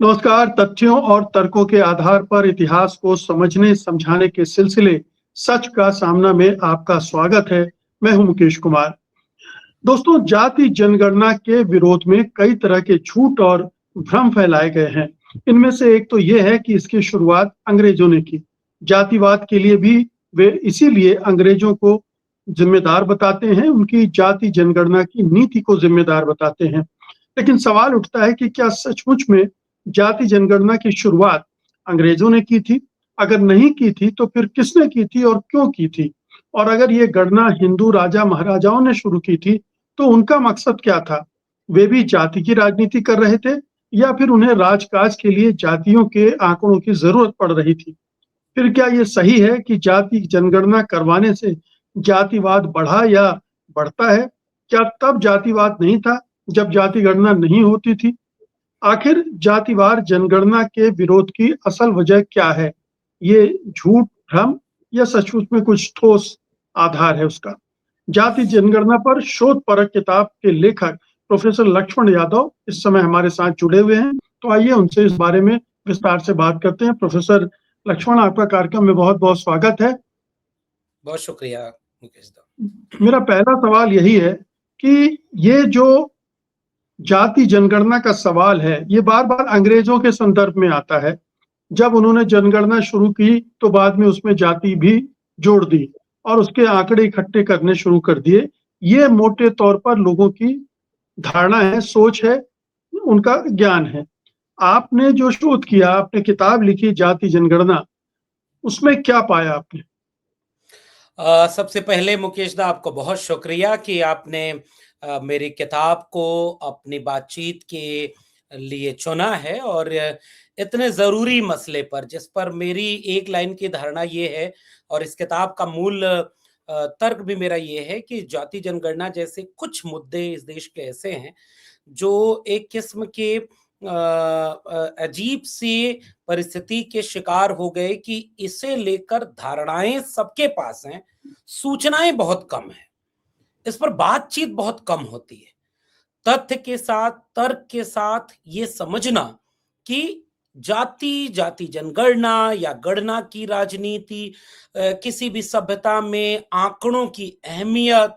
नमस्कार। तथ्यों और तर्कों के आधार पर इतिहास को समझने समझाने के सिलसिले सच का सामना में आपका स्वागत है। मैं हूं मुकेश कुमार। दोस्तों, जाति जनगणना के विरोध में कई तरह के झूठ और भ्रम फैलाए गए हैं। इनमें से एक तो ये है कि इसकी शुरुआत अंग्रेजों ने की। जातिवाद के लिए भी वे इसीलिए अंग्रेजों को जिम्मेदार बताते हैं, उनकी जाति जनगणना की नीति को जिम्मेदार बताते हैं। लेकिन सवाल उठता है कि क्या सचमुच में जाति जनगणना की शुरुआत अंग्रेजों ने की थी? अगर नहीं की थी तो फिर किसने की थी और क्यों की थी? और अगर ये गणना हिंदू राजा महाराजाओं ने शुरू की थी तो उनका मकसद क्या था? वे भी जाति की राजनीति कर रहे थे या फिर उन्हें राजकाज के लिए जातियों के आंकड़ों की जरूरत पड़ रही थी? फिर क्या ये सही है कि जाति जनगणना करवाने से जातिवाद बढ़ा या बढ़ता है? क्या तब जातिवाद नहीं था जब जाति गणना नहीं होती थी? आखिर जातिवार जनगणना के विरोध की असल वजह क्या है? ये झूठ, भ्रम या सचमुच में कुछ ठोस आधार है उसका? जाति जनगणना पर शोध परक किताब के लेखक प्रोफेसर लक्ष्मण यादव इस समय हमारे साथ जुड़े हुए हैं। तो आइए उनसे इस बारे में विस्तार से बात करते हैं। प्रोफेसर लक्ष्मण, आपका कार्यक्रम में बहुत बहुत स्वागत है। बहुत शुक्रिया मुकेश दा। मेरा पहला सवाल यही है कि ये जो जाति जनगणना का सवाल है, ये बार बार अंग्रेजों के संदर्भ में आता है। जब उन्होंने जनगणना शुरू की तो बाद में उसमें जाति भी जोड़ दी और उसके आंकड़े इकट्ठे करने शुरू कर दिए। ये मोटे तौर पर लोगों की धारणा है, सोच है, उनका ज्ञान है। आपने जो शोध किया, आपने किताब लिखी जाति जनगणना, उसमें क्या पाया आपने? सबसे पहले मुकेश दा, आपको बहुत शुक्रिया कि आपने मेरी किताब को अपनी बातचीत के लिए चुना है और इतने ज़रूरी मसले पर, जिस पर मेरी एक लाइन की धारणा ये है और इस किताब का मूल तर्क भी मेरा ये है कि जाति जनगणना जैसे कुछ मुद्दे इस देश के ऐसे हैं जो एक किस्म के अजीब सी परिस्थिति के शिकार हो गए कि इसे लेकर धारणाएं सबके पास हैं, सूचनाएं बहुत कम हैं, इस पर बातचीत बहुत कम होती है। तथ्य के साथ, तर्क के साथ ये समझना कि जाति जनगणना या गणना की राजनीति, किसी भी सभ्यता में आंकड़ों की अहमियत,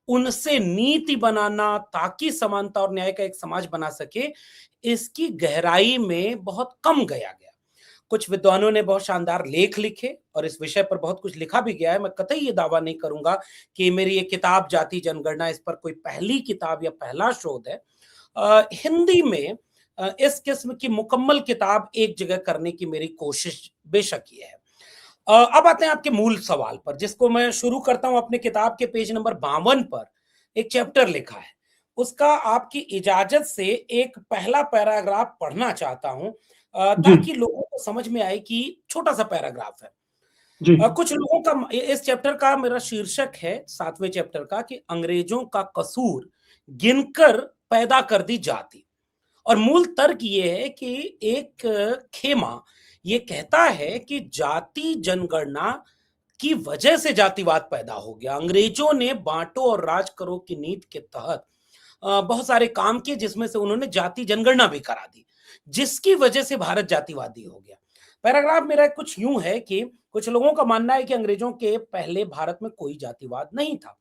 उनसे नीति बनाना ताकि समानता और न्याय का एक समाज बना सके, इसकी गहराई में बहुत कम गया गया। कुछ विद्वानों ने बहुत शानदार लेख लिखे और इस विषय पर बहुत कुछ लिखा भी गया है। मैं कतई ये दावा नहीं करूंगा कि मेरी ये किताब जाति जनगणना इस पर कोई पहली किताब या पहला शोध है। हिंदी में इस किस्म की मुकम्मल किताब एक जगह करने की मेरी कोशिश बेशक ये है। अब आते हैं आपके मूल सवाल पर, जिसको मैं शुरू करता हूं अपने किताब के पेज नंबर 52 पर। एक चैप्टर लिखा है, उसका आपकी इजाजत से एक पहला पैराग्राफ पढ़ना चाहता हूं ताकि लोगों को समझ में आए कि छोटा सा पैराग्राफ है। जी। कुछ लोगों का इस चैप्टर का मेरा शीर्षक है, 7वें चैप्टर का, कि अंग्रेजों का कसूर गिनकर पैदा कर दी जाति। और मूल तर्क ये है कि एक खेमा ये कहता है कि जाति जनगणना की वजह से जातिवाद पैदा हो गया। अंग्रेजों ने बांटो और राज करो की नीति के तहत बहुत सारे काम किए, जिसमें से उन्होंने जाति जनगणना भी करा दी, जिसकी वजह से भारत जातिवादी हो गया। पैराग्राफ मेरा कुछ यूं है कि कुछ लोगों का मानना है कि अंग्रेजों के पहले भारत में कोई जातिवाद नहीं था।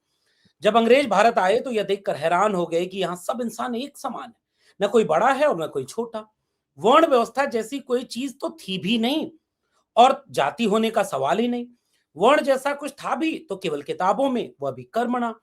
जब अंग्रेज भारत आए तो यह देखकर हैरान हो गए कि यहाँ सब इंसान एक समान है, न कोई बड़ा है और न कोई छोटा। वर्ण व्यवस्था जैसी कोई चीज तो थी भी नहीं और जाति होने का सवाल ही नहीं। वर्ण जैसा कुछ था भी तो केवल किताबों में, वह भी कर्मणा।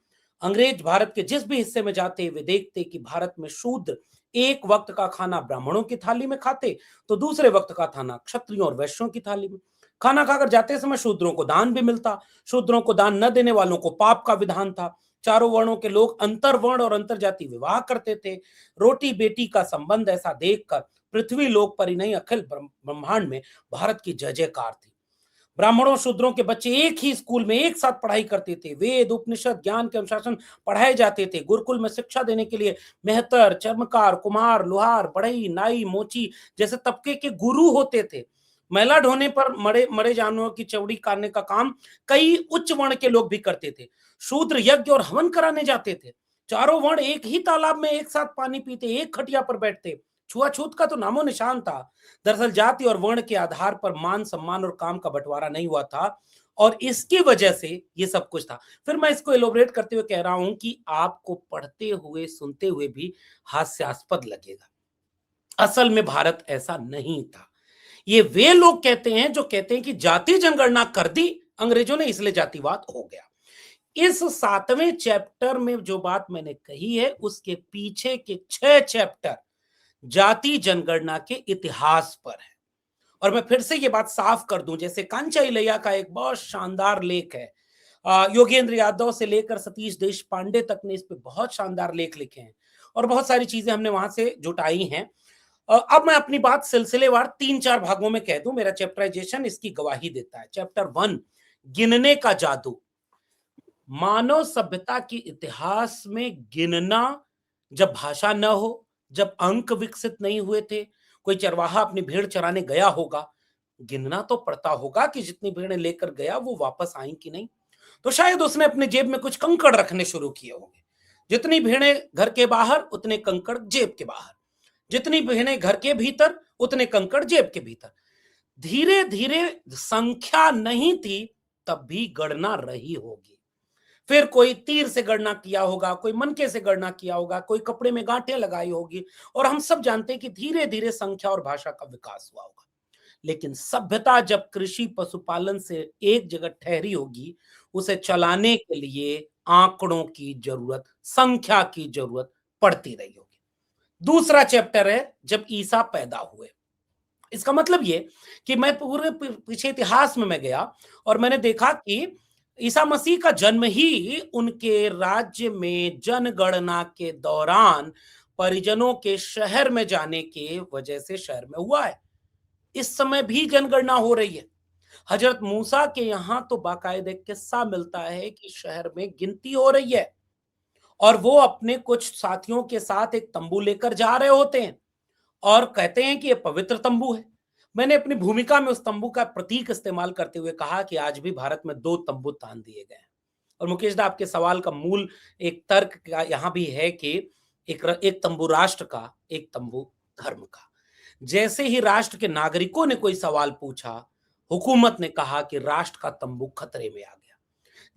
अंग्रेज भारत के जिस भी हिस्से में जाते वे देखते कि भारत में शूद्र एक वक्त का खाना ब्राह्मणों की थाली में खाते तो दूसरे वक्त का खाना क्षत्रियों और वैश्यों की थाली में। खाना खाकर जाते समय शूद्रों को दान भी मिलता, शूद्रों को दान न देने वालों को पाप का विधान था। चारों वर्णों के लोग अंतर्वर्ण और अंतरजाति विवाह करते थे। रोटी बेटी का संबंध ऐसा देखकर पृथ्वी लोक पर ही नहीं, अखिल ब्रह्मांड में भारत की जय जयकार थी। ब्राह्मणों शूद्रों के बच्चे एक ही स्कूल में एक साथ पढ़ाई करते थे। वेद उपनिषद ज्ञान के अनुशासन पढ़ाए जाते थे। गुरुकुल में शिक्षा देने के लिए मेहतर, चर्मकार, कुम्हार, लोहार, बढ़ई, नाई, मोची जैसे तबके के गुरु होते थे। मैला ढोने पर मरे जानवरों की चौड़ी काटने का काम कई उच्च वर्ण के लोग भी करते थे। शूद्र यज्ञ और हवन कराने जाते थे। चारों वर्ण एक ही तालाब में एक साथ पानी पीते, एक खटिया पर बैठते। छुआछूत का तो नामो निशान था। दरअसल जाति और वर्ण के आधार पर मान सम्मान और काम का बंटवारा नहीं हुआ था और इसकी वजह से ये सब कुछ था। फिर मैं इसको एलोबरेट करते हुए कह रहा हूं कि आपको पढ़ते हुए सुनते हुए भी हास्यास्पद लगेगा। असल में भारत ऐसा नहीं था। ये वे लोग कहते हैं जो कहते हैं कि जाति जनगणना कर दी अंग्रेजों ने इसलिए जातिवाद हो गया। इस 7वें चैप्टर में जो बात मैंने कही है उसके पीछे के 6 चैप्टर जाति जनगणना के इतिहास पर है। और मैं फिर से ये बात साफ कर दूं, जैसे कांचा इलैया का एक बहुत शानदार लेख है, योगेंद्र यादव से लेकर सतीश देशपांडे तक ने इस पे बहुत शानदार लेख लिखे हैं और बहुत सारी चीजें हमने वहां से जुटाई हैं। अब मैं अपनी बात सिलसिलेवार 3-4 भागों में कह दूं, मेरा चैप्टराइजेशन इसकी गवाही देता है। चैप्टर 1, गिनने का जादू। मानव सभ्यता के इतिहास में गिनना, जब भाषा न हो, जब अंक विकसित नहीं हुए थे, कोई चरवाहा अपनी भेड़ चराने गया होगा, गिनना तो पड़ता होगा कि जितनी भेड़ें लेकर गया वो वापस आई कि नहीं। तो शायद उसने अपने जेब में कुछ कंकड़ रखने शुरू किए होंगे। जितनी भेड़ें घर के बाहर उतने कंकड़ जेब के बाहर, जितनी भेड़ें घर के भीतर उतने कंकड़ जेब के भीतर। धीरे धीरे संख्या नहीं थी तब भी गणना रही होगी। फिर कोई तीर से गणना किया होगा, कोई मनके से गणना किया होगा, कोई कपड़े में गांठें लगाई होगी और हम सब जानते हैं कि धीरे धीरे संख्या और भाषा का विकास हुआ होगा। लेकिन सभ्यता जब कृषि पशुपालन से एक जगह ठहरी होगी, उसे चलाने के लिए आंकड़ों की जरूरत, संख्या की जरूरत पड़ती रही होगी। दूसरा चैप्टर है जब ईसा पैदा हुए। इसका मतलब ये कि मैं पूरे पीछे इतिहास में मैं गया और मैंने देखा कि ईसा मसीह का जन्म ही उनके राज्य में जनगणना के दौरान परिजनों के शहर में जाने के वजह से शहर में हुआ है। इस समय भी जनगणना हो रही है। हजरत मूसा के यहां तो बाकायदे किस्सा मिलता है कि शहर में गिनती हो रही है और वो अपने कुछ साथियों के साथ एक तंबू लेकर जा रहे होते हैं और कहते हैं कि ये पवित्र तंबू है। मैंने अपनी भूमिका में उस तंबू का प्रतीक इस्तेमाल करते हुए कहा कि आज भी भारत में 2 तंबू तान दिए गए हैं। और मुकेश दा, आपके सवाल का मूल एक तर्क का यहां भी है कि एक तंबू राष्ट्र का, एक तंबू धर्म का। जैसे ही राष्ट्र के नागरिकों ने कोई सवाल पूछा, हुकूमत ने कहा कि राष्ट्र का तंबू खतरे में आ गया।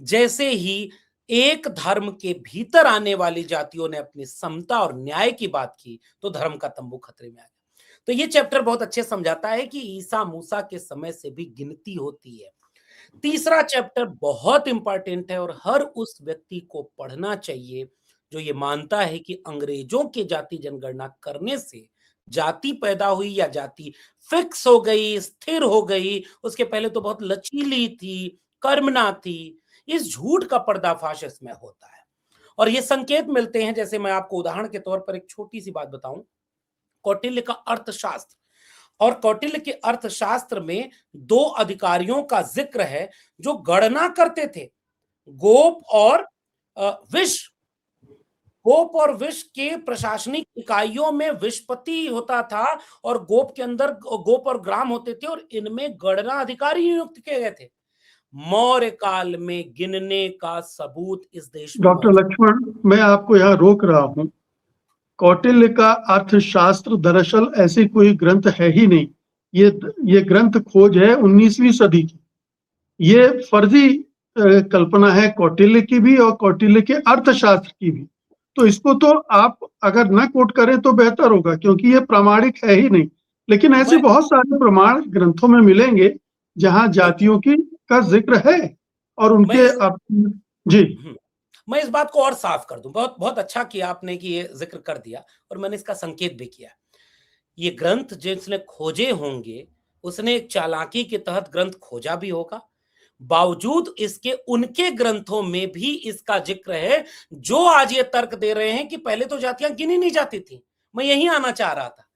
जैसे ही एक धर्म के भीतर आने वाली जातियों ने अपनी समता और न्याय की बात की तो धर्म का तंबू खतरे में आ गया। तो ये चैप्टर बहुत अच्छे समझाता है कि ईसा मूसा के समय से भी गिनती होती है। तीसरा चैप्टर बहुत इंपॉर्टेंट है और हर उस व्यक्ति को पढ़ना चाहिए जो ये मानता है कि अंग्रेजों के जाति जनगणना करने से जाति पैदा हुई या जाति फिक्स हो गई, स्थिर हो गई। उसके पहले तो बहुत लचीली थी, कर्मणा थी। इस झूठ का पर्दाफाश इसमें होता है और ये संकेत मिलते हैं। जैसे मैं आपको उदाहरण के तौर पर एक छोटी सी बात बताऊं, कौटिल्य का अर्थशास्त्र, और कौटिल्य के अर्थशास्त्र में 2 अधिकारियों का जिक्र है जो गणना करते थे। गोप और विष। गोप और विष के प्रशासनिक इकाइयों में विषपति होता था और गोप के अंदर गोप और ग्राम होते थे और इनमें गणना अधिकारी नियुक्त किए गए थे। मौर्य काल में गिनने का सबूत इस देश में डॉक्टर लक्ष्मण, मैं आपको यहाँ रोक रहा हूँ। कौटिल्य का अर्थशास्त्र दरअसल ऐसी कोई ग्रंथ है ही नहीं। ये ग्रंथ खोज है 19वीं सदी की। ये फर्जी कल्पना है कौटिल्य की भी और कौटिल्य के अर्थशास्त्र की भी। तो इसको तो आप अगर न कोट करें तो बेहतर होगा, क्योंकि ये प्रामाणिक है ही नहीं। लेकिन ऐसे बहुत सारे प्रमाण ग्रंथों में मिलेंगे जहां जातियों की का जिक्र है और उनके जी। मैं इस बात को और साफ कर दूं। बहुत बहुत अच्छा किया आपने कि ये जिक्र कर दिया और मैंने इसका संकेत भी किया। ये ग्रंथ जिसने खोजे होंगे उसने एक चालाकी के तहत ग्रंथ खोजा भी होगा। बावजूद इसके उनके ग्रंथों में भी इसका जिक्र है जो आज ये तर्क दे रहे हैं कि पहले तो जातियां गिनी नहीं जाती थी। मैं यही आना चाह रहा था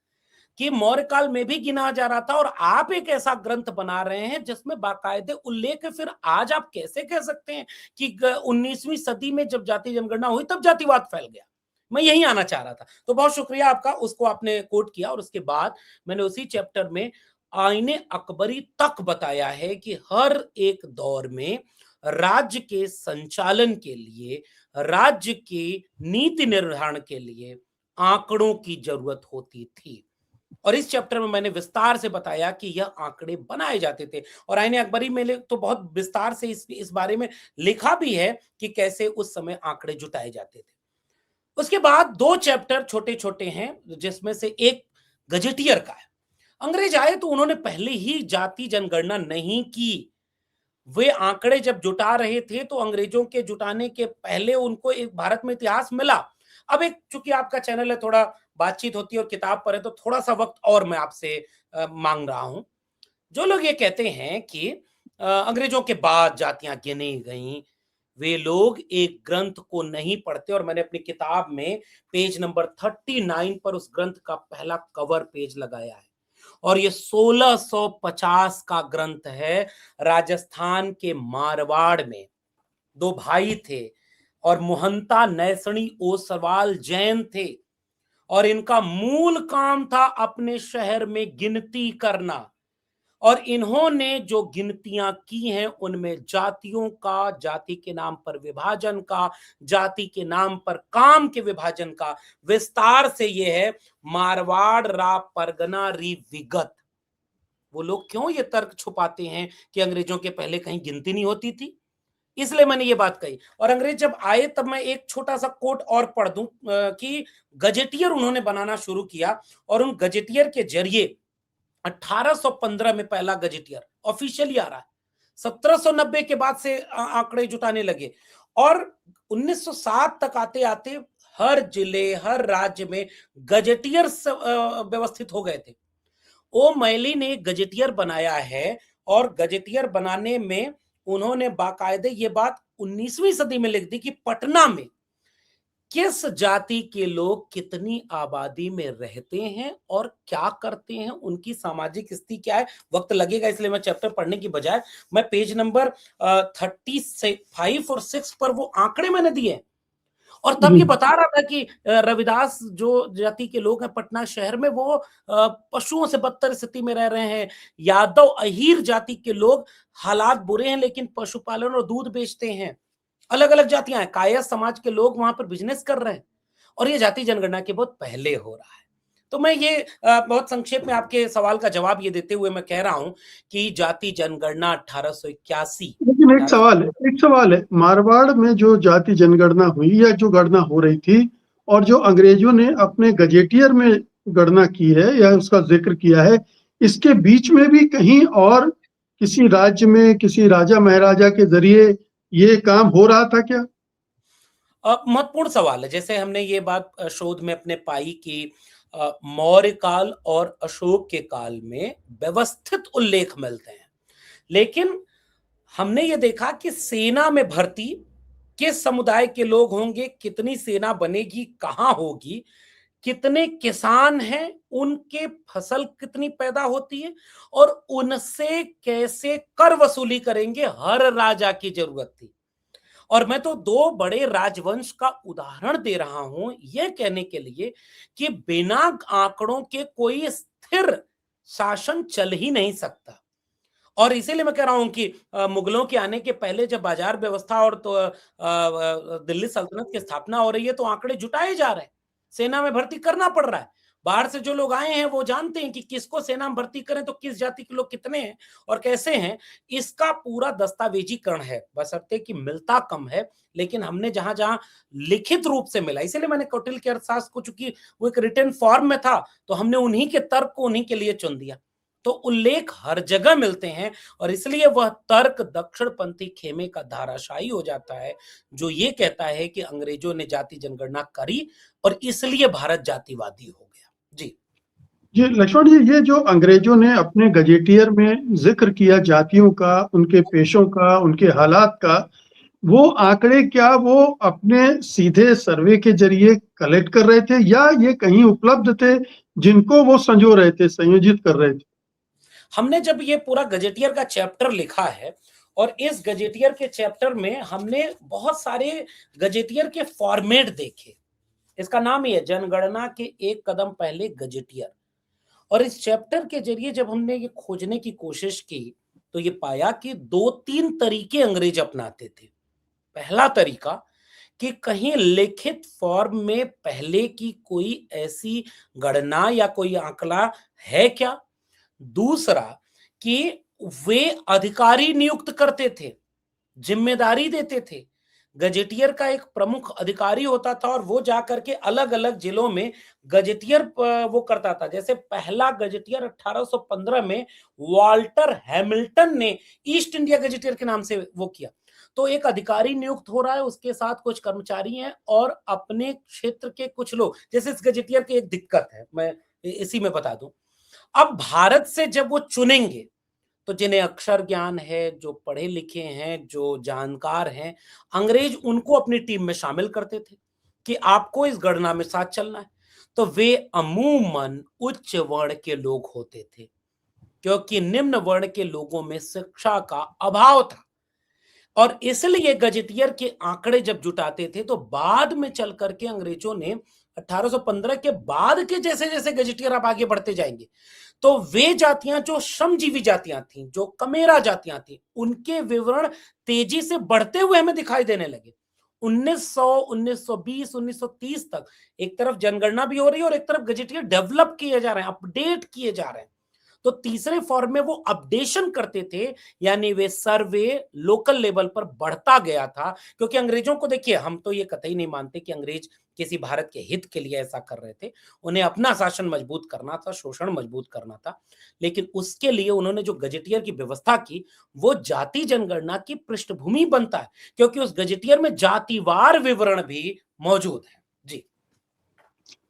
कि मौर्य काल में भी गिना जा रहा था और आप एक ऐसा ग्रंथ बना रहे हैं जिसमें बाकायदे उल्लेख है। फिर आज आप कैसे कह सकते हैं कि 19वीं सदी में जब जाति जनगणना हुई तब जातिवाद फैल गया। मैं यही आना चाह रहा था। तो बहुत शुक्रिया आपका, उसको आपने कोट किया और उसके बाद मैंने उसी चैप्टर में आईने अकबरी तक बताया है कि हर एक दौर में राज्य के संचालन के लिए, राज्य की नीति निर्धारण के लिए आंकड़ों की जरूरत होती थी। और इस चैप्टर में मैंने विस्तार से बताया कि यह आंकड़े बनाए जाते थे, और आईने अकबरी में तो बहुत विस्तार से इस बारे में लिखा भी है कि कैसे उस समय आंकड़े जुटाए जाते थे। उसके बाद दो चैप्टर छोटे छोटे हैं, जिसमें से एक गजेटियर का है। अंग्रेज आए तो उन्होंने पहले ही जाति जनगणना नहीं की। वे आंकड़े जब जुटा रहे थे तो अंग्रेजों के जुटाने के पहले उनको एक भारत में इतिहास मिला। अब एक चूंकि आपका चैनल है, थोड़ा बातचीत होती है और किताब पर है, तो थोड़ा सा वक्त और मैं आपसे मांग रहा हूं। जो लोग ये कहते हैं कि अंग्रेजों के बाद जातियां गिनी गईं, वे लोग एक ग्रंथ को नहीं पढ़ते। और मैंने अपनी किताब में पेज नंबर 39 पर उस ग्रंथ का पहला कवर पेज लगाया है, और ये 1650 का ग्रंथ है। राजस्थान के मारवाड़ में दो भाई थे, और मोहंता नैसणी ओसवाल जैन थे, और इनका मूल काम था अपने शहर में गिनती करना। और इन्होंने जो गिनतियां की हैं उनमें जातियों का, जाति के नाम पर विभाजन का, जाति के नाम पर काम के विभाजन का विस्तार से ये है। मारवाड़ रा परगना री विगत। वो लोग क्यों ये तर्क छुपाते हैं कि अंग्रेजों के पहले कहीं गिनती नहीं होती थी? इसलिए मैंने ये बात कही। और अंग्रेज जब आए तब मैं एक छोटा सा कोट और पढ़ दूं कि गजेटियर उन्होंने बनाना शुरू किया, और उन गजेटियर के जरिए 1815 में पहला गजेटियर ऑफिशियली आ रहा है। 1790 के बाद से आंकड़े जुटाने लगे, और 1907 तक आते आते हर जिले, हर राज्य में गजेटियर व्यवस्थित हो गए थे। ओ मैली ने गजेटियर बनाया है, और गजेटियर बनाने में उन्होंने बाकायदे ये बात 19वीं सदी में लिख दी कि पटना में किस जाति के लोग कितनी आबादी में रहते हैं और क्या करते हैं, उनकी सामाजिक स्थिति क्या है। वक्त लगेगा, इसलिए मैं चैप्टर पढ़ने की बजाय मैं पेज नंबर 35 और 6 पर वो आंकड़े मैंने दिए। और तब जी ये बता रहा था कि रविदास जो जाति के लोग हैं पटना शहर में, वो पशुओं से बदतर स्थिति में रह रहे हैं। यादव अहीर जाति के लोग, हालात बुरे हैं लेकिन पशुपालन और दूध बेचते हैं। अलग अलग जातियां हैं, कायस्थ समाज के लोग वहां पर बिजनेस कर रहे हैं, और ये जाति जनगणना के बहुत पहले हो रहा है। तो मैं ये बहुत संक्षेप में आपके सवाल का जवाब ये देते हुए मैं कह रहा हूं कि जाति जनगणना 1881। लेकिन एक सवाल है, मारवाड़ में जो जाति जनगणना हुई या जो गणना हो रही थी, और जो अंग्रेजों ने अपने गजेटियर में गणना की है या उसका जिक्र किया है, इसके बीच में भी कहीं और किसी राज्य में किसी राजा महाराजा के जरिए ये काम हो रहा था क्या? महत्वपूर्ण सवाल है। जैसे हमने ये बात शोध में अपने पाई कि मौर्य काल और अशोक के काल में व्यवस्थित उल्लेख मिलते हैं, लेकिन हमने ये देखा कि सेना में भर्ती किस समुदाय के लोग होंगे, कितनी सेना बनेगी, कहां होगी, कितने किसान हैं, उनके फसल कितनी पैदा होती है, और उनसे कैसे कर वसूली करेंगे, हर राजा की जरूरत थी। और मैं तो दो बड़े राजवंश का उदाहरण दे रहा हूं यह कहने के लिए कि बिना आंकड़ों के कोई स्थिर शासन चल ही नहीं सकता। और इसीलिए मैं कह रहा हूं कि मुगलों के आने के पहले जब बाजार व्यवस्था और तो दिल्ली सल्तनत की स्थापना हो रही है तो आंकड़े जुटाए जा रहे हैं, सेना में भर्ती करना पड़ रहा है। बाहर से जो लोग आए हैं वो जानते हैं कि किसको सेना में भर्ती करें तो किस जाति के लोग कितने हैं और कैसे हैं। इसका पूरा दस्तावेजीकरण है, बशर्ते कि मिलता कम है, लेकिन हमने जहां जहां लिखित रूप से मिला, इसीलिए मैंने कौटिल्य के अर्थशास्त्र को, चूंकि वो एक रिटन फॉर्म में था, तो हमने उन्हीं के तर्क को उन्हीं के लिए चुन दिया। तो उल्लेख हर जगह मिलते हैं, और इसलिए वह तर्क दक्षिणपंथी खेमे का धाराशायी हो जाता है, जो ये कहता है कि अंग्रेजों ने जाति जनगणना करी और इसलिए भारत जातिवादी हो गया। जी जी लक्ष्मण जी, ये जो अंग्रेजों ने अपने गजेटियर में जिक्र किया जातियों का, उनके पेशों का, उनके हालात का, वो आंकड़े क्या वो अपने सीधे सर्वे के जरिए कलेक्ट कर रहे थे या ये कहीं उपलब्ध थे जिनको वो संजो रहे थे, संयोजित कर रहे थे? हमने जब ये पूरा गजेटियर का चैप्टर लिखा है, और इस गजेटियर के चैप्टर में हमने बहुत सारे गजेटियर के फॉर्मेट देखे। इसका नाम ही है जनगणना के एक कदम पहले गजेटियर। और इस चैप्टर के जरिए जब हमने ये खोजने की कोशिश की तो ये पाया कि दो तीन तरीके अंग्रेज अपनाते थे। पहला तरीका कि कहीं लिखित फॉर्म में पहले की कोई ऐसी गणना या कोई आंकड़ा है क्या? दूसरा कि वे अधिकारी नियुक्त करते थे, जिम्मेदारी देते थे। गजेटियर का एक प्रमुख अधिकारी होता था और वो जाकर के अलग-अलग जिलों में गजेटियर वो करता था। जैसे पहला गजेटियर 1815 में वाल्टर हैमिल्टन ने ईस्ट इंडिया गजेटियर के नाम से वो किया। तो एक अधिकारी नियुक्त हो रहा है, उसके साथ कुछ कर्मचारी हैं और अपने क्षेत्र के कुछ लोग। जैसे इस गजेटियर की एक दिक्कत है, मैं इसी में बता दूं। अब भारत से जब वो चुनेंगे तो जिन्हें अक्षर ज्ञान है, जो पढ़े लिखे हैं, जो जानकार हैं, अंग्रेज उनको अपनी टीम में शामिल करते थे कि आपको इस गणना में साथ चलना है। तो वे अमूमन उच्च वर्ण के लोग होते थे, क्योंकि निम्न वर्ण के लोगों में शिक्षा का अभाव था। और इसलिए गजेटियर के आंकड़े जब जुटाते थे तो बाद में चल करके अंग्रेजों ने 1815 के बाद के जैसे जैसे गजेटियर आप आगे बढ़ते जाएंगे तो वे जातियां जो श्रमजीवी जातियां थीं, जो कमेरा जातियां थीं, उनके विवरण तेजी से बढ़ते हुए हमें दिखाई देने लगे। 1900, 1920, 1930 तक एक तरफ जनगणना भी हो रही है और एक तरफ गजेटियर डेवलप किए जा रहे हैं, अपडेट किए जा रहे हैं। तो तीसरे फॉर्म में वो अपडेशन करते थे, यानी वे सर्वे लोकल लेवल पर बढ़ता गया था। क्योंकि अंग्रेजों को देखिए, हम तो ये कतई नहीं मानते कि अंग्रेज किसी भारत के हित के लिए ऐसा कर रहे थे। उन्हें अपना शासन मजबूत करना था, शोषण मजबूत करना था। लेकिन उसके लिए उन्होंने जो गजेटियर की व्यवस्था की, वो जाति जनगणना की पृष्ठभूमि बनता है, क्योंकि उस गजेटियर में जातिवार विवरण भी मौजूद है। जी।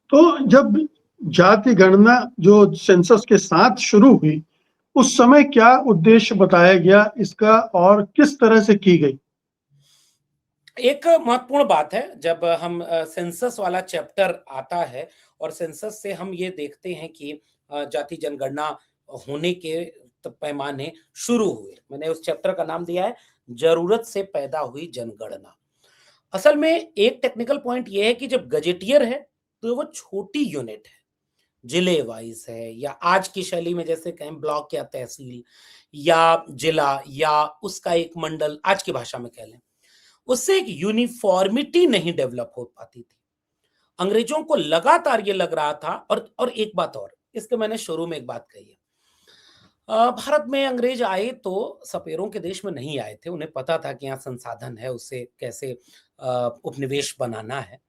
तो जब जाति गणना जो सेंसस के साथ शुरू हुई, उस समय क्या उद्देश्य बताया गया इसका और किस तरह से की गई? एक महत्वपूर्ण बात है, जब हम सेंसस वाला चैप्टर आता है और सेंसस से हम ये देखते हैं कि जाति जनगणना होने के पैमाने शुरू हुए। मैंने उस चैप्टर का नाम दिया है जरूरत से पैदा हुई जनगणना। असल में एक टेक्निकल पॉइंट ये है कि जब गजेटियर है तो वो छोटी यूनिट है, जिले वाइज है, या आज की शैली में जैसे कहें ब्लॉक या तहसील या जिला या उसका एक मंडल, आज की भाषा में कह लें। उससे एक यूनिफॉर्मिटी नहीं डेवलप हो पाती थी। अंग्रेजों को लगातार ये लग रहा था। और एक बात और, इसके मैंने शुरू में एक बात कही है। भारत में अंग्रेज आए तो सपेरों के देश में नहीं आए थे। उन्हें पता था कि यहाँ संसाधन है, उसे कैसे उपनिवेश बनाना है।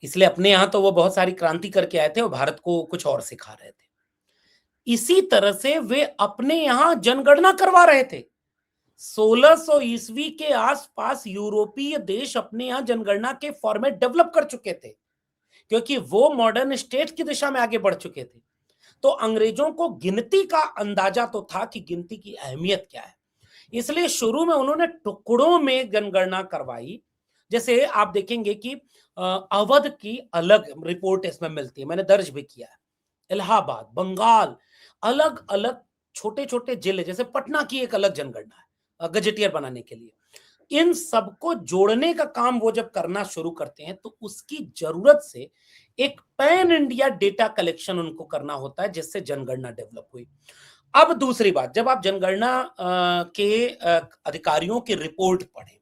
इसलिए अपने यहाँ तो वो बहुत सारी क्रांति करके आए थे और भारत को कुछ और सिखा रहे थे। इसी तरह से वे अपने यहाँ जनगणना करवा रहे थे। 1600 ईस्वी के आसपास यूरोपीय देश अपने यहां जनगणना के फॉर्मेट डेवलप कर चुके थे, क्योंकि वो मॉडर्न स्टेट की दिशा में आगे बढ़ चुके थे। तो अंग्रेजों को गिनती का अंदाजा तो था कि गिनती की अहमियत क्या है। इसलिए शुरू में उन्होंने टुकड़ों में जनगणना करवाई। जैसे आप देखेंगे कि अवध की अलग रिपोर्ट इसमें मिलती है, मैंने दर्ज भी किया है। इलाहाबाद, बंगाल, अलग अलग छोटे छोटे जिले, जैसे पटना की एक अलग जनगणना है गजेटियर बनाने के लिए। इन सबको जोड़ने का काम वो जब करना शुरू करते हैं तो उसकी जरूरत से एक पैन इंडिया डेटा कलेक्शन उनको करना होता है, जिससे जनगणना डेवलप हुई। अब दूसरी बात, जब आप जनगणना के अधिकारियों की रिपोर्ट पढ़ें,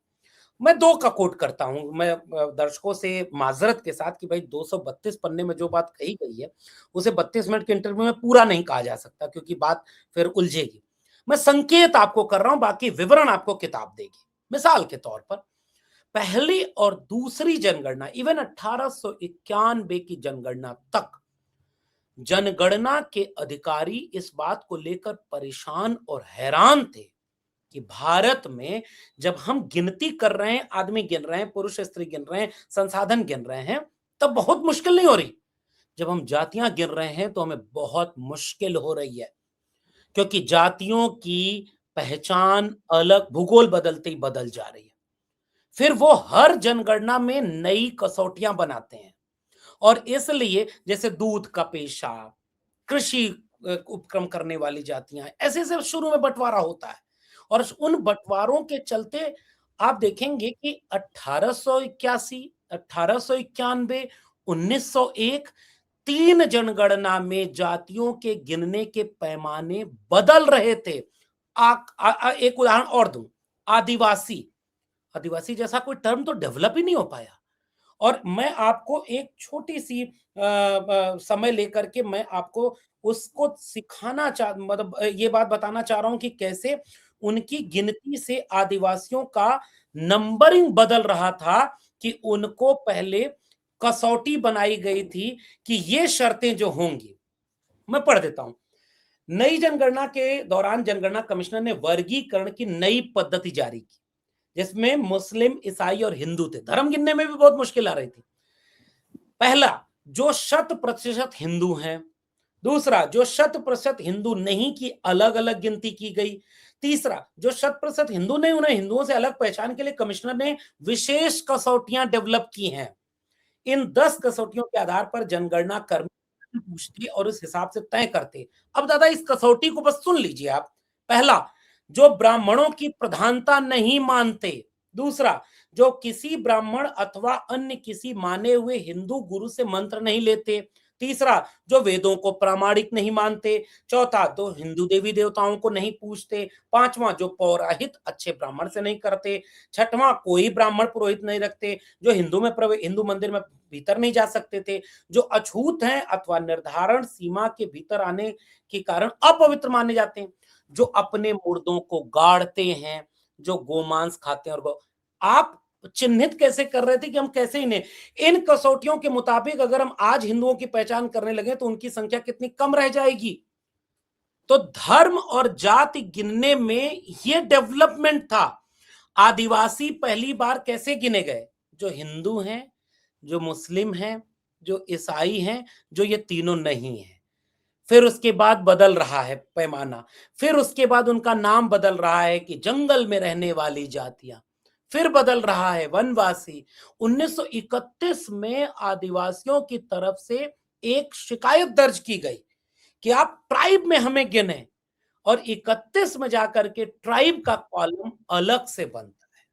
मैं दो का कोट करता हूं, मैं दर्शकों से माजरत के साथ कि भाई 232 पन्ने में जो बात कही गई है उसे 32 मिनट के इंटरव्यू में पूरा नहीं कहा जा सकता, क्योंकि बात फिर उलझेगी। मैं संकेत आपको कर रहा हूं, बाकी विवरण आपको किताब देगी। मिसाल के तौर पर पहली और दूसरी जनगणना, इवन 1891 की जनगणना तक, जनगणना के अधिकारी इस बात को लेकर परेशान और हैरान थे कि भारत में जब हम गिनती कर रहे हैं, आदमी गिन रहे हैं, पुरुष स्त्री गिन रहे हैं, संसाधन गिन रहे हैं, तब बहुत मुश्किल नहीं हो रही। जब हम जातियां गिन रहे हैं तो हमें बहुत मुश्किल हो रही है, क्योंकि जातियों की पहचान अलग, भूगोल बदलते ही बदल जा रही है। फिर वो हर जनगणना में नई कसौटियां बनाते हैं। और इसलिए जैसे दूध का पेशा, कृषि उपक्रम करने वाली जातियां, ऐसे ऐसे शुरू में बंटवारा होता है। और उन बंटवारों के चलते आप देखेंगे कि 1881, 1891, 1901 तीन जनगणना में जातियों के गिनने के पैमाने बदल रहे थे। एक उदाहरण और दूं, आदिवासी, आदिवासी जैसा कोई टर्म तो डेवलप ही नहीं हो पाया। और मैं आपको एक छोटी सी समय लेकर के मैं आपको उसको सिखाना चाह मतलब ये बात बताना चाह रहा हूं कि कैसे उनकी गिनती से आदिवासियों का नंबरिंग बदल रहा था, कि उनको पहले कसौटी बनाई गई थी कि ये शर्तें जो होंगी। मैं पढ़ देता हूं। नई जनगणना के दौरान जनगणना कमिश्नर ने वर्गीकरण की नई पद्धति जारी की, जिसमें मुस्लिम, ईसाई और हिंदू थे। धर्म गिनने में भी बहुत मुश्किल आ रही थी। पहला, जो 100% हिंदू हैं। दूसरा, जो 100% हिंदू नहीं की अलग अलग गिनती की गई। तीसरा, जो 100% हिंदू नहीं, उन्हें हिंदुओं से अलग पहचान के लिए कमिश्नर ने विशेष कसौटियां डेवलप की हैं। इन 10 कसौटियों के आधार पर जनगणना कर्मी पूछते और उस हिसाब से तय करते। अब दादा इस कसौटी को बस सुन लीजिए आप। पहला, जो ब्राह्मणों की प्रधानता नहीं मानते। दूसरा, जो किसी ब्राह्मण अथवा अन्य किसी माने हुए हिंदू गुरु से मंत्र नहीं लेते। तीसरा, जो वेदों को प्रामाणिक नहीं मानते। चौथा, जो हिंदू देवी देवताओं को नहीं पूजते। पांचवा, जो पौराहित अच्छे ब्राह्मण से नहीं करते। छठवां, कोई ब्राह्मण पुरोहित नहीं रखते। जो हिंदू मंदिर में भीतर नहीं जा सकते थे। जो अछूत हैं अथवा निर्धारण सीमा के भीतर आने के कारण अपवित्र माने जाते हैं। जो अपने मुर्दों को गाड़ते हैं। जो गोमांस खाते हैं। और आप चिन्हित कैसे कर रहे थे कि हम कैसे इन्हें, इन कसौटियों के मुताबिक अगर हम आज हिंदुओं की पहचान करने लगे तो उनकी संख्या कितनी कम रह जाएगी। तो धर्म और जाति गिनने में यह डेवलपमेंट था। आदिवासी पहली बार कैसे गिने गए? जो हिंदू हैं, जो मुस्लिम हैं, जो ईसाई हैं, जो ये तीनों नहीं हैं। फिर उसके बाद बदल रहा है पैमाना। फिर उसके बाद उनका नाम बदल रहा है कि जंगल में रहने वाली जातियां। फिर बदल रहा है वनवासी। 1931 में आदिवासियों की तरफ से एक शिकायत दर्ज की गई कि आप ट्राइब में हमें गिने, और 31 में जाकर के ट्राइब का कॉलम अलग से बनता है।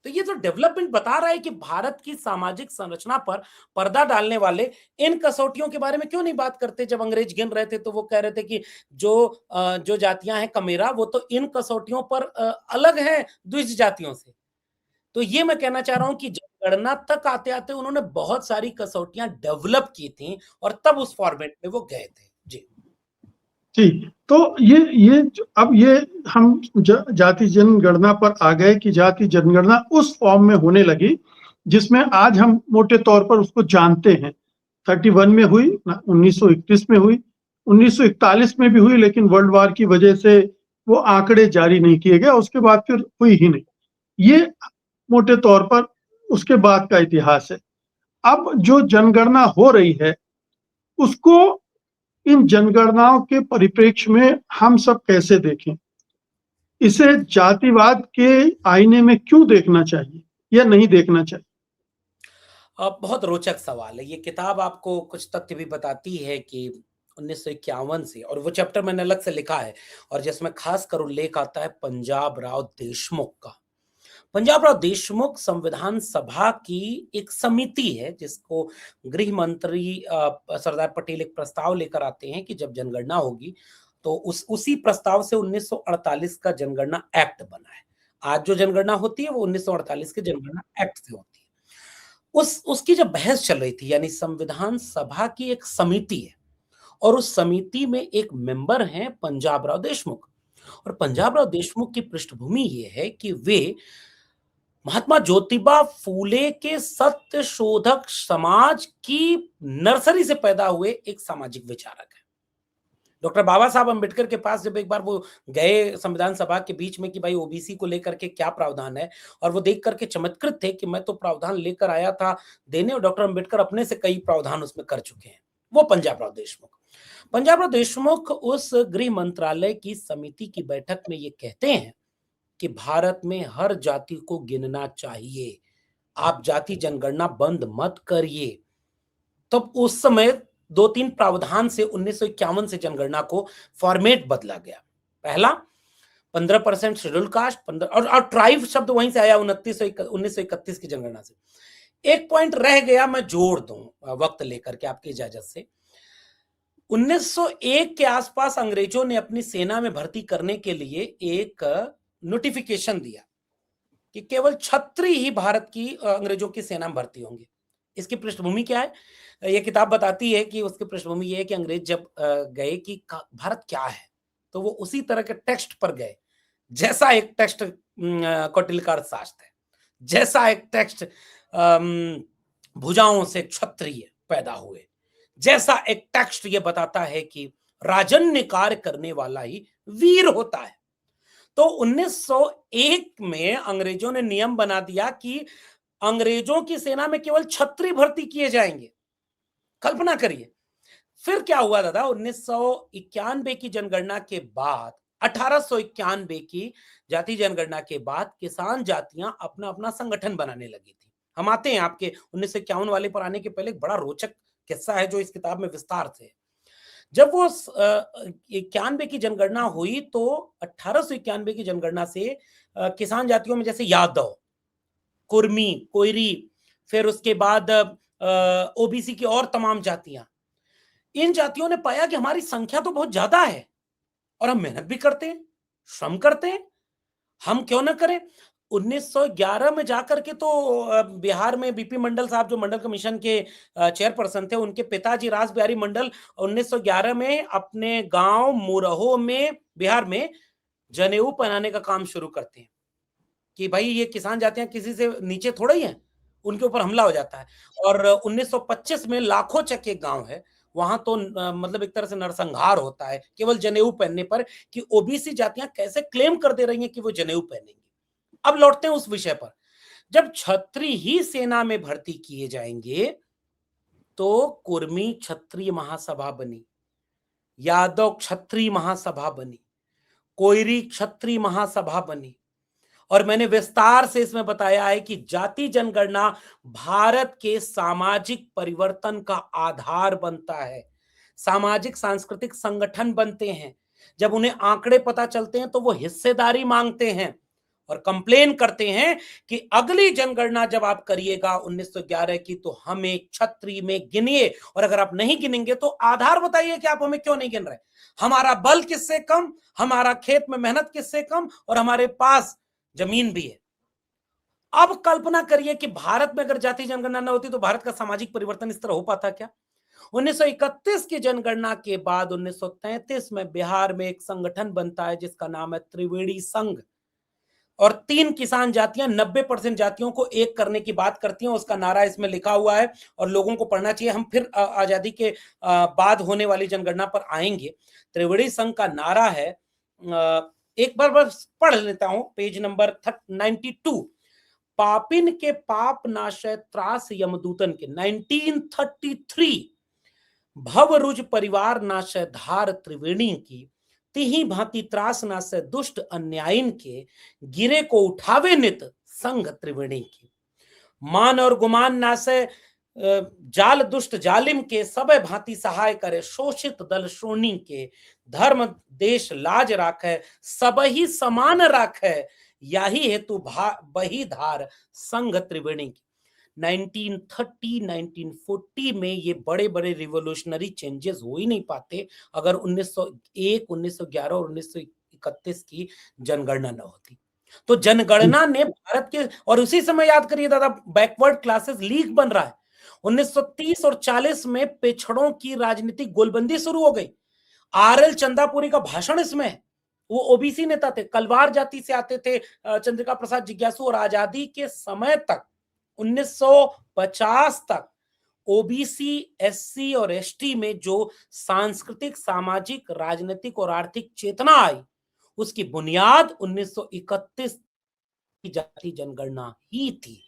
तो ये जो डेवलपमेंट बता रहा है कि भारत की सामाजिक संरचना पर पर्दा डालने वाले इन कसौटियों के बारे में क्यों नहीं बात करते। जब अंग्रेज गिन रहे थे तो वो कह रहे थे कि जो जातियां हैं कमेरा, वो तो इन कसौटियों पर अलग है द्विज जातियों से। तो ये मैं कहना चाह रहा हूं कि जनगणना तक आते आते उन्होंने बहुत सारी कसौटियां डेवलप की थी और तब उस फॉर्मेट में वो गए थे। जी ठीक, तो अब ये हम जाति जनगणना पर आ गए कि जाति जनगणना उस फॉर्म में होने लगी जिसमें आज हम मोटे तौर पर उसको जानते हैं। 31 में हुई, 1931 में हुई, 1941 में भी हुई, लेकिन वर्ल्ड वार की वजह से वो आंकड़े जारी नहीं किए गए, उसके बाद फिर हुई ही नहीं। ये मोटे तौर पर उसके बाद का इतिहास है। अब जो जनगणना हो रही है उसको इन जनगणनाओं के परिप्रेक्ष्य में हम सब कैसे देखें? इसे जातिवाद के आईने में क्यों देखना चाहिए या नहीं देखना चाहिए? बहुत रोचक सवाल है। ये किताब आपको कुछ तथ्य भी बताती है कि 1951 से, और वो चैप्टर मैंने अलग से लिखा है और जिसमें खासकर उल्लेख आता है पंजाब राव देशमुख का। पंजाब राव देशमुख संविधान सभा की एक समिति है जिसको गृह मंत्री सरदार पटेल एक प्रस्ताव लेकर आते हैं कि जब जनगणना होगी तो उसी प्रस्ताव से 1948 का जनगणना एक्ट बना है। आज जो जनगणना होती है वो 1948 के जनगणना एक्ट से होती है। उसकी जब बहस चल रही थी, यानी संविधान सभा की एक समिति है और उस समिति में एक मेंबर हैं पंजाब राव देशमुख। और पंजाब राव देशमुख की पृष्ठभूमि ये है कि वे महात्मा ज्योतिबा फूले के सत्य शोधक समाज की नर्सरी से पैदा हुए एक सामाजिक विचारक है। डॉक्टर बाबा साहब अंबेडकर के पास जब एक बार वो गए संविधान सभा के बीच में कि भाई ओबीसी को लेकर के क्या प्रावधान है, और वो देख करके चमत्कृत थे कि मैं तो प्रावधान लेकर आया था देने, और डॉक्टर अंबेडकर अपने से कई प्रावधान उसमें कर चुके हैं। वो पंजाब राव देशमुख उस गृह मंत्रालय की समिति की बैठक में ये कहते हैं कि भारत में हर जाति को गिनना चाहिए, आप जाति जनगणना बंद मत करिए। तब उस समय 2-3 प्रावधान से 1951 से जनगणना को फॉर्मेट बदला गया। पहला, 15% शेड्यूल कास्ट, 15 और ट्राइब शब्द वहीं से आया 1931 की जनगणना से। एक पॉइंट रह गया, मैं जोड़ दूं वक्त लेकर के आपकी इजाजत से। 1901 के आसपास अंग्रेजों ने अपनी सेना में भर्ती करने के लिए एक नोटिफिकेशन दिया कि केवल क्षत्रिय ही भारत की अंग्रेजों की सेना में भर्ती होंगे। इसकी पृष्ठभूमि क्या है? ये किताब बताती है कि उसकी पृष्ठभूमि ये है कि अंग्रेज जब गए कि भारत क्या है, तो वो उसी तरह के टेक्स्ट पर गए, जैसा एक टेक्स्ट कौटिल्य का अर्थशास्त्र है, जैसा एक टेक्स्ट भुजाओं से क्षत्रिय पैदा हुए, जैसा एक टेक्स्ट ये बताता है कि राजन्य कार्य करने वाला ही वीर होता है। तो 1901 में अंग्रेजों ने नियम बना दिया कि अंग्रेजों की सेना में केवल क्षत्रिय भर्ती किए जाएंगे। कल्पना करिए, फिर क्या हुआ दादा? 1991 की जनगणना के बाद, 1891 की जाति जनगणना के बाद किसान जातियां अपना अपना संगठन बनाने लगी थी। हम आते हैं आपके 1951 वाले पर आने के पहले। एक बड़ा रोचक किस्सा है जो इस किताब में विस्तार से है। जब वो 91 की जनगणना हुई तो 1891 की जनगणना से किसान जातियों में जैसे यादव, कुर्मी, कोयरी, फिर उसके बाद ओबीसी की और तमाम जातियां, इन जातियों ने पाया कि हमारी संख्या तो बहुत ज्यादा है और हम मेहनत भी करते हैं, श्रम करते हैं, हम क्यों ना करें। 1911 में जाकर के तो बिहार में बीपी मंडल साहब जो मंडल कमीशन के चेयरपर्सन थे, उनके पिताजी रास बिहारी मंडल 1911 में अपने गांव मुरहो में, बिहार में, जनेऊ पहनाने का काम शुरू करते हैं कि भाई ये किसान जातियां किसी से नीचे थोड़ा ही हैं, उनके ऊपर हमला हो जाता है। और 1925 में लाखों चक एक गांव है, वहां तो मतलब एक तरह से नरसंहार होता है केवल जनेऊ पहनने पर, कि ओबीसी जातियां कैसे क्लेम कर दे रही हैं कि वो जनेऊ पहनेंगी। अब लौटते हैं उस विषय पर। जब क्षत्रिय ही सेना में भर्ती किए जाएंगे तो कुर्मी क्षत्रिय महासभा बनी, यादव क्षत्रिय महासभा बनी, कोयरी क्षत्रिय महासभा बनी। और मैंने विस्तार से इसमें बताया है कि जाति जनगणना भारत के सामाजिक परिवर्तन का आधार बनता है। सामाजिक सांस्कृतिक संगठन बनते हैं। जब उन्हें आंकड़े पता चलते हैं तो वो हिस्सेदारी मांगते हैं और कंप्लेन करते हैं कि अगली जनगणना जब आप करिएगा 1911 की, तो हमें क्षत्रिय में गिनिए, और अगर आप नहीं गिनेंगे तो आधार बताइए कि आप हमें क्यों नहीं गिन रहे। हमारा बल किससे कम, हमारा खेत में मेहनत किससे कम, और हमारे पास जमीन भी है। अब कल्पना करिए कि भारत में अगर जाति जनगणना न होती तो भारत का सामाजिक परिवर्तन इस तरह हो पाता क्या? 1931 की जनगणना के बाद 1933 में बिहार में एक संगठन बनता है जिसका नाम है त्रिवेणी संघ, और 3 किसान जातियां 90% जातियों को एक करने की बात करती हैं। उसका नारा इसमें लिखा हुआ है और लोगों को पढ़ना चाहिए। हम फिर आजादी के बाद होने वाली जनगणना पर आएंगे। त्रिवेणी संघ का नारा है, एक बार बस पढ़ लेता हूं, पेज नंबर 92। पापिन के पाप नाशय त्रास यमदूतन के, 1933। भव रुज परिवार नाशय धार त्रिवेणी की, तिही भांति त्रास नाशय दुष्ट अन्यायन के, गिरे को उठावे नित संघ त्रिवेणी की। मान और गुमान नाशय जाल दुष्ट जालिम के, सब भांति सहाय करे शोषित दल श्रोणी के, धर्म देश लाज राखे सब ही समान राखे, यही हेतु बही धार संघ त्रिवेणी की। 1930 1940 में ये बड़े बड़े रिवोल्यूशनरी चेंजेस हो ही नहीं पाते अगर 1901 1911 और 1931 की जनगणना न होती। तो जनगणना ने भारत के, और उसी समय याद करिए दादा, बैकवर्ड क्लासेस लीग बन रहा है। 1930 और 40 में पिछड़ों की राजनीतिक गोलबंदी शुरू हो गई। आरएल चंदापुरी का भाषण इसमें है। वो ओबीसी नेता थे, कलवार जाति से आते थे, चंद्रिका प्रसाद जिज्ञासु, और आजादी के समय तक 1950 तक ओबीसी, एससी और एसटी में जो सांस्कृतिक, सामाजिक, राजनीतिक और आर्थिक चेतना आई, उसकी बुनियाद 1931 की जाति जनगणना ही थी।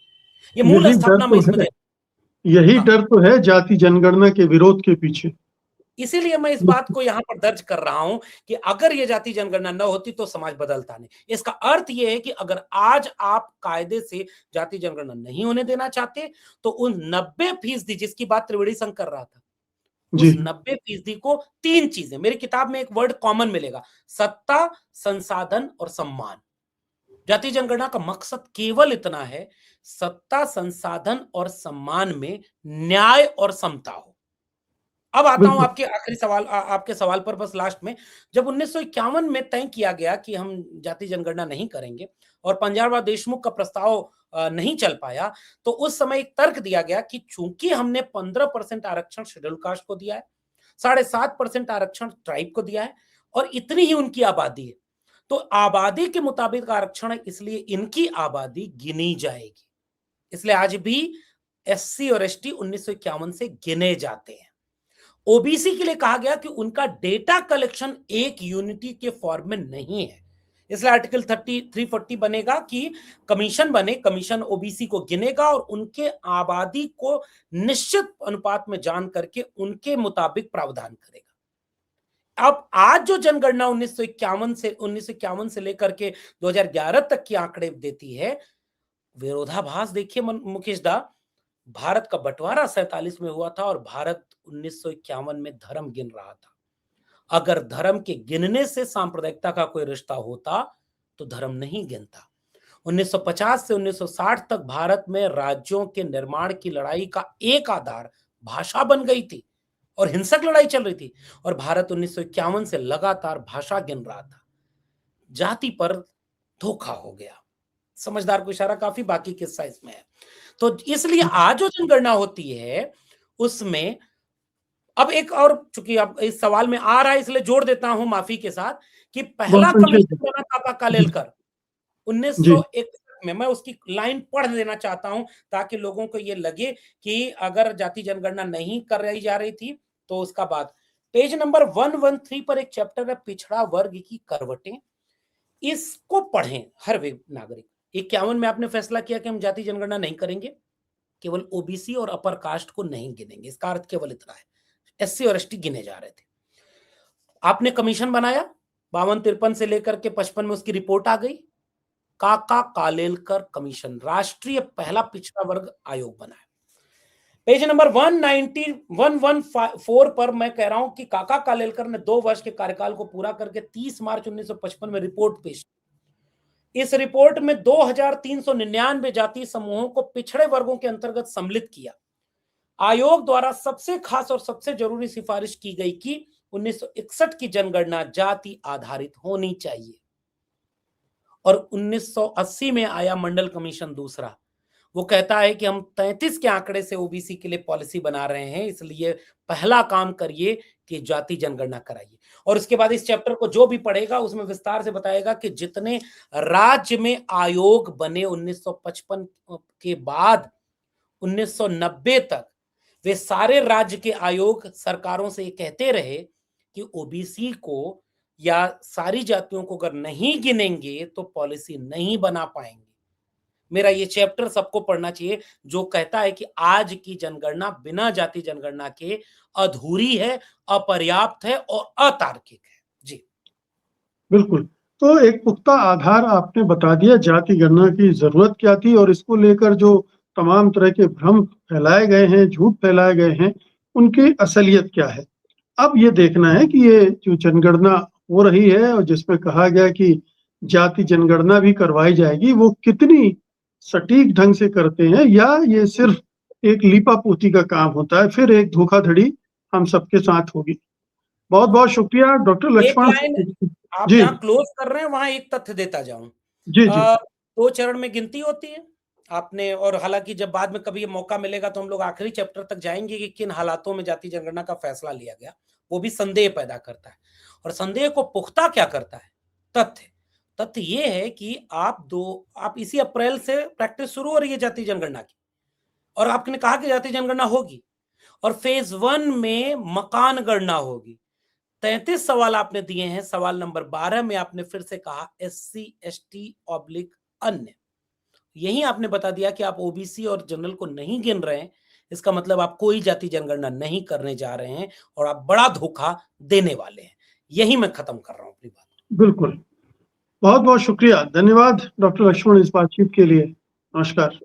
ये मूल स्थापना में इसमें यही डर तो है जाति जनगणना के विरोध के पीछे। इसीलिए मैं इस बात को यहां पर दर्ज कर रहा हूं कि अगर ये जाति जनगणना न होती तो समाज बदलता नहीं। इसका अर्थ ये है कि अगर आज आप कायदे से जाति जनगणना नहीं होने देना चाहते तो उन 90% जिसकी बात त्रिवेणी संघ कर रहा था, उस 90% को 3 चीजें, मेरी किताब में एक वर्ड कॉमन मिलेगा, सत्ता, संसाधन और सम्मान। जाति जनगणना का मकसद केवल इतना है, सत्ता, संसाधन और सम्मान में न्याय और समता हो। अब आता हूं बिल्कुल। आपके आखिरी सवाल, आपके सवाल पर बस लास्ट में। जब 1951 में तय किया गया कि हम जाति जनगणना नहीं करेंगे और पंजाब देशमुख का प्रस्ताव नहीं चल पाया, तो उस समय एक तर्क दिया गया कि चूंकि हमने 15% आरक्षण शेड्यूल कास्ट को दिया है, 7.5% आरक्षण ट्राइब को दिया है और इतनी ही उनकी आबादी है, तो आबादी के मुताबिक आरक्षण है, इसलिए इनकी आबादी गिनी जाएगी। इसलिए आज भी एससी और एसटी 1951 से गिने जाते हैं। ओबीसी के लिए कहा गया कि उनका डेटा कलेक्शन एक यूनिटी के फॉर्म में नहीं है, इसलिए आर्टिकल 340 बनेगा कि कमीशन बने, कमीशन ओबीसी को गिनेगा और उनके आबादी को निश्चित अनुपात में जान करके उनके मुताबिक प्रावधान करेगा। अब आज जो जनगणना 1951 से लेकर के 2011 तक की आंकड़े देती है, विरोधाभास देखिए मुकेश दा। भारत का बंटवारा 47 में हुआ था और भारत 1951 में धर्म गिन रहा था। अगर धर्म के गिनने से सांप्रदायिकता का कोई रिश्ता होता तो धर्म नहीं गिनता। 1950 से 1960 तक भारत में राज्यों के निर्माण की लड़ाई का एक आधार भाषा बन गई थी और हिंसक लड़ाई चल रही थी, और भारत 1951 से लगातार भाषा गिन रहा था। जाति पर धोखा हो गया। समझदार को इशारा काफी, बाकी किस्सा इसमें है। तो इसलिए आज जो जनगणना होती है उसमें अब एक और, चूंकि अब इस सवाल में आ रहा है इसलिए जोड़ देता हूं माफी के साथ, कि पहला कमीशन बना काका कालेलकर 1961 में। मैं उसकी लाइन पढ़ देना चाहता हूं ताकि लोगों को यह लगे कि अगर जाति जनगणना नहीं कर रही जा रही थी तो उसका बाद पेज नंबर 113 पर एक चैप्टर है पिछड़ा वर्ग की करवटें। इसको पढ़ें हर वे नागरिक। 51 में आपने फैसला किया कि हम जाति जनगणना नहीं करेंगे, केवल ओबीसी और अपर कास्ट को नहीं गिनेंगे। इसका अर्थ केवल इतना है, एससी और एसटी गिने जा रहे थे। आपने कमीशन बनाया 52-53 से लेकर के 55 में उसकी रिपोर्ट आ गई। काका कालेलकर कमीशन राष्ट्रीय पहला पिछड़ा वर्ग आयोग बना है। पेज नंबर 114 पर मैं कह रहा हूं कि काका कालेलकर ने 2 वर्ष के कार्यकाल को पूरा करके 30 मार्च 1955 में रिपोर्ट पेश। इस रिपोर्ट में 2399 जातीय समूहों को पिछड़े वर्गों के अंतर्गत सम्मिलित किया। आयोग द्वारा सबसे खास और सबसे जरूरी सिफारिश की गई कि 1961 की जनगणना जाति आधारित होनी चाहिए। और 1980 में आया मंडल कमीशन दूसरा, वो कहता है कि हम 33 के आंकड़े से ओबीसी के लिए पॉलिसी बना रहे हैं, इसलिए पहला काम करिए कि जाति जनगणना कराइए। और उसके बाद इस चैप्टर को जो भी पढ़ेगा उसमें विस्तार से बताएगा कि जितने राज्य में आयोग बने 1955 के बाद 1990 तक, वे सारे राज्य के आयोग सरकारों से ये कहते रहे कि ओबीसी को या सारी जातियों को अगर नहीं गिनेंगे तो पॉलिसी नहीं बना पाएंगे। मेरा ये चैप्टर सबको पढ़ना चाहिए जो कहता है कि आज की जनगणना बिना जाति जनगणना के अधूरी है, अपर्याप्त है और अतार्किक है। जी बिल्कुल। तो एक पुख्ता आधार आपने बता दिया जाति गणना की जरूरत क्या थी और इसको लेकर जो तमाम तरह के भ्रम फैलाए गए हैं, झूठ फैलाए गए हैं, उनकी असलियत क्या है। अब ये देखना है कि ये जो जनगणना हो रही है और जिसमें कहा गया कि जाति जनगणना भी करवाई जाएगी, वो कितनी सटीक ढंग से करते हैं या ये सिर्फ एक लीपापोती का काम होता है, फिर एक धोखाधड़ी हम सबके साथ होगी। बहुत बहुत शुक्रिया डॉक्टर लक्ष्मण। आप जी जहां क्लोज कर रहे हैं वहां एक तथ्य देता जाऊं। जी जी 2 चरण में गिनती होती है आपने, और हालांकि जब बाद में कभी ये मौका मिलेगा तो हम लोग आखिरी चैप्टर तक जाएंगे कि किन हालातों में जाति जनगणना का फैसला लिया गया। वो भी संदेह पैदा करता है, और संदेह को पुख्ता क्या करता है? तथ्य ये है कि आप इसी अप्रैल से प्रैक्टिस शुरू हो रही है जाति जनगणना की, और आपने कहा कि जाति जनगणना होगी और फेज 1 में मकान गणना होगी। 33 सवाल आपने दिए हैं। सवाल नंबर 12 में आपने फिर से कहा एससी एसटी ऑब्लिक अन्य। यही आपने बता दिया कि आप ओबीसी और जनरल को नहीं गिन रहे हैं। इसका मतलब आप कोई जाति जनगणना नहीं करने जा रहे हैं और आप बड़ा धोखा देने वाले हैं। यही मैं खत्म कर रहा हूं अपनी बात। बिल्कुल। बहुत बहुत शुक्रिया, धन्यवाद डॉक्टर लक्ष्मण इस बातचीत के लिए। नमस्कार।